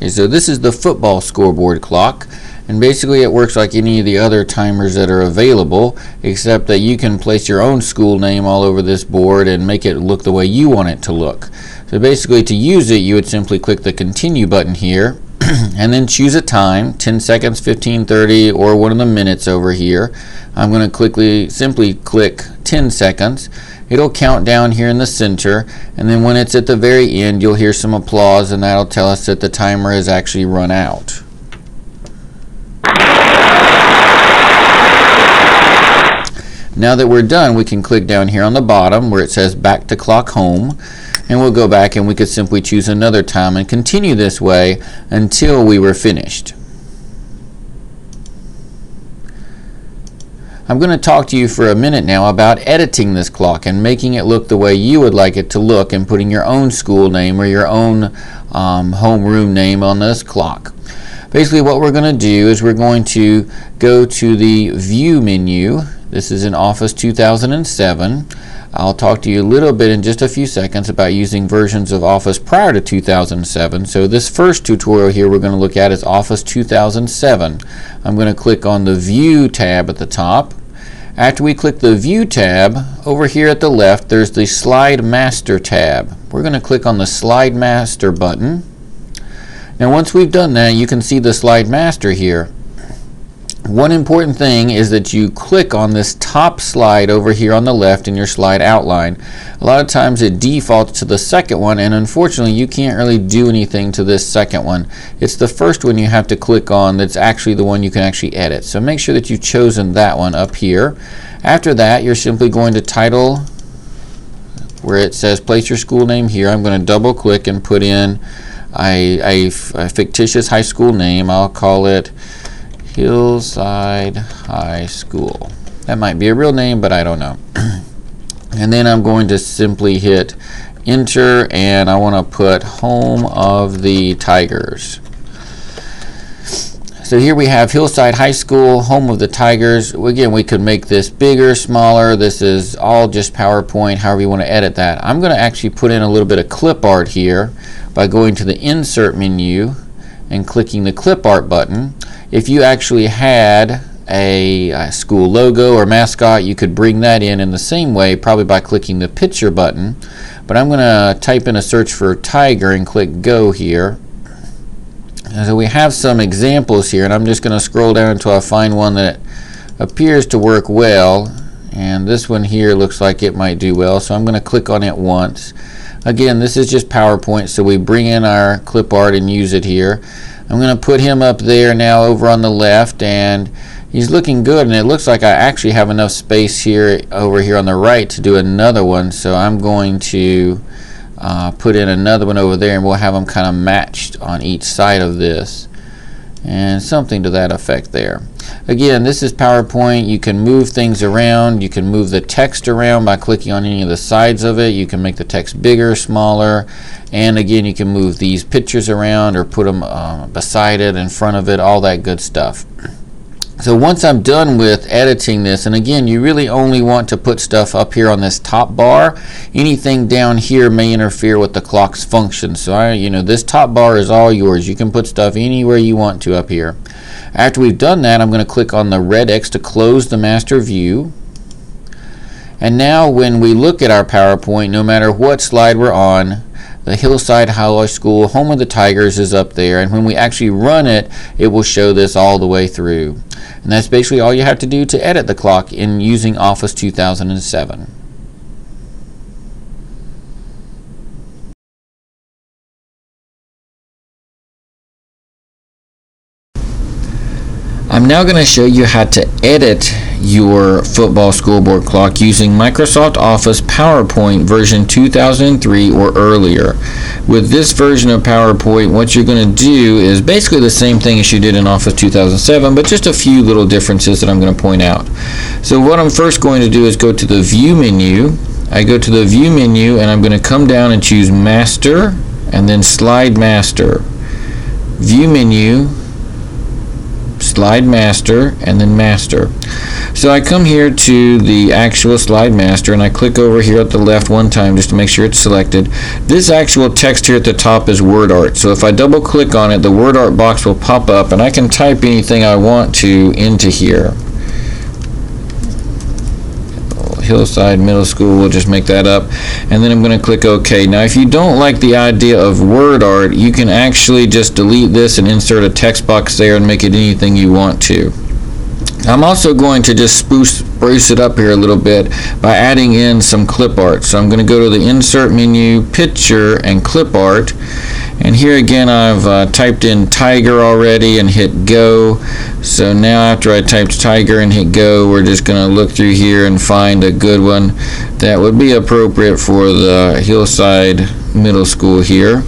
Okay, so this is the football scoreboard clock, and basically it works like any of the other timers that are available, except that you can place your own school name all over this board and make it look the way you want it to look. So basically, to use it, you would simply click the continue button here and then choose a time, 10 seconds, 15, 30, or one of the minutes over here. I'm going to simply click 10 seconds. It'll count down here in the center, and then when it's at the very end, you'll hear some applause, and that'll tell us that the timer has actually run out. Now that we're done, we can click down here on the bottom where it says back to clock home, and we'll go back and we could simply choose another time and continue this way until we were finished. I'm going to talk to you for a minute now about editing this clock and making it look the way you would like it to look and putting your own school name or your own homeroom name on this clock. Basically what we're going to do is we're going to go to the View menu. This is in Office 2007. I'll talk to you a little bit in just a few seconds about using versions of Office prior to 2007. So this first tutorial here we're going to look at is Office 2007. I'm going to click on the View tab at the top. After we click the View tab, over here at the left there's the Slide Master tab. We're going to click on the Slide Master button. Now once we've done that, you can see the Slide Master here. One important thing is that you click on this top slide over here on the left in your slide outline. A lot of times it defaults to the second one, and unfortunately you can't really do anything to this second one. It's the first one you have to click on that's actually the one you can actually edit. So make sure that you've chosen that one up here. After that, you're simply going to title where it says place your school name here. I'm going to double click and put in a fictitious high school name. I'll call it Hillside High School. That might be a real name, but I don't know. And then I'm going to simply hit enter, and I want to put home of the Tigers. So here we have Hillside High School, home of the Tigers. Again, we could make this bigger, smaller. This is all just PowerPoint, however you want to edit that. I'm going to actually put in a little bit of clip art here by going to the insert menu and clicking the clip art button. If you actually had a school logo or mascot, you could bring that in the same way, probably by clicking the picture button. But I'm going to type in a search for tiger and click go here. And so we have some examples here, and I'm just going to scroll down until I find one that appears to work well. And this one here looks like it might do well, so I'm going to click on it once. Again, this is just PowerPoint, so we bring in our clip art and use it here. I'm going to put him up there now over on the left, and he's looking good, and it looks like I actually have enough space here over here on the right to do another one, so I'm going to put in another one over there, and we'll have them kind of matched on each side of this, and something to that effect there. Again, this is PowerPoint. You can move things around. You can move the text around by clicking on any of the sides of it. You can make the text bigger, smaller, and again, you can move these pictures around or put them beside it, in front of it, all that good stuff. So once I'm done with editing this, and again, you really only want to put stuff up here on this top bar. Anything down here may interfere with the clock's function. So this top bar is all yours. You can put stuff anywhere you want to up here. After we've done that, I'm going to click on the red X to close the master view. And now when we look at our PowerPoint, no matter what slide we're on, the Hillside High School, home of the Tigers, is up there, and when we actually run it, it will show this all the way through. And that's basically all you have to do to edit the clock in using Office 2007. I'm now going to show you how to edit your football scoreboard clock using Microsoft Office PowerPoint version 2003 or earlier. With this version of PowerPoint, what you're going to do is basically the same thing as you did in Office 2007, but just a few little differences that I'm going to point out. So what I'm first going to do is go to the View menu. I go to the View menu, and I'm going to come down and choose Master and then Slide Master. View menu, Slide Master, and then Master. So I come here to the actual slide master and I click over here at the left one time just to make sure it's selected. This actual text here at the top is word art. So if I double click on it, the word art box will pop up and I can type anything I want to into here. Hillside Middle School, we'll just make that up, and then I'm going to click OK. Now if you don't like the idea of word art, you can actually just delete this and insert a text box there and make it anything you want to. I'm also going to just spruce it up here a little bit by adding in some clip art. So I'm going to go to the insert menu, picture, and clip art, and here again I've typed in tiger already and hit go. So now after I typed tiger and hit go, we're just going to look through here and find a good one that would be appropriate for the Hillside Middle School here,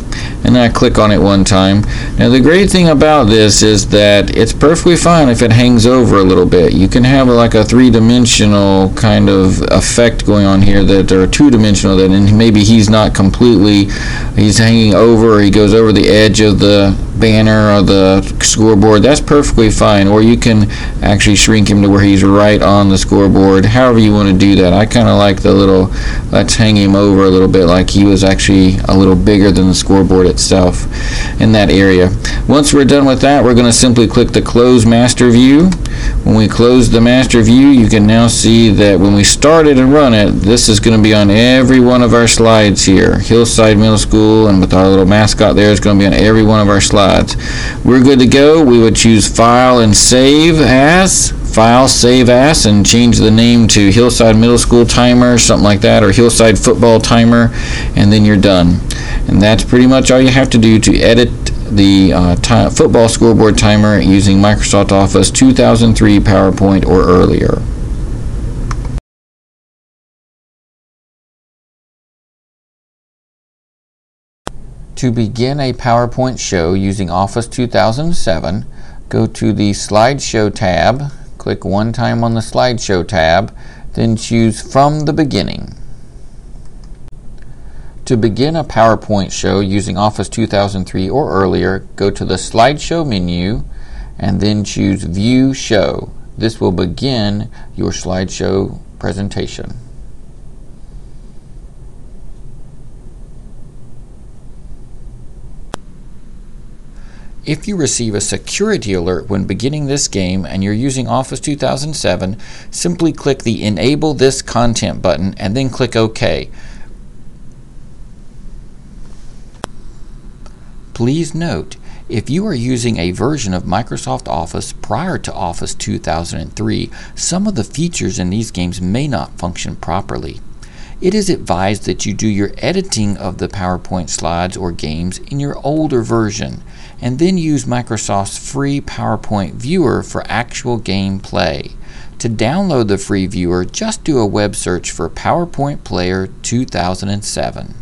and I click on it one time. Now the great thing about this is that it's perfectly fine if it hangs over a little bit. You can have like a three-dimensional kind of effect going on here, that or two-dimensional, that and maybe he's not completely, he's hanging over, or he goes over the edge of the banner or the scoreboard. That's perfectly fine. Or you can actually shrink him to where he's right on the scoreboard, however you want to do that. I kind of like the little, let's hang him over a little bit like he was actually a little bigger than the scoreboard itself in that area. Once we're done with that, we're going to simply click the close master view. When we close the master view, you can now see that when we start it and run it, this is going to be on every one of our slides here. Hillside Middle School, and with our little mascot there, is going to be on every one of our slides. We're good to go. We would choose file and save as, and change the name to Hillside Middle School Timer, something like that, or Hillside Football Timer, and then you're done. And that's pretty much all you have to do to edit the football scoreboard timer using Microsoft Office 2003 PowerPoint or earlier. To begin a PowerPoint show using Office 2007, go to the Slideshow tab, click one time on the Slideshow tab, then choose From the Beginning. To begin a PowerPoint show using Office 2003 or earlier, go to the Slideshow menu and then choose View Show. This will begin your slideshow presentation. If you receive a security alert when beginning this game and you're using Office 2007, simply click the Enable This Content button and then click OK. Please note, if you are using a version of Microsoft Office prior to Office 2003, some of the features in these games may not function properly. It is advised that you do your editing of the PowerPoint slides or games in your older version, and then use Microsoft's free PowerPoint viewer for actual game play. To download the free viewer, just do a web search for PowerPoint Player 2007.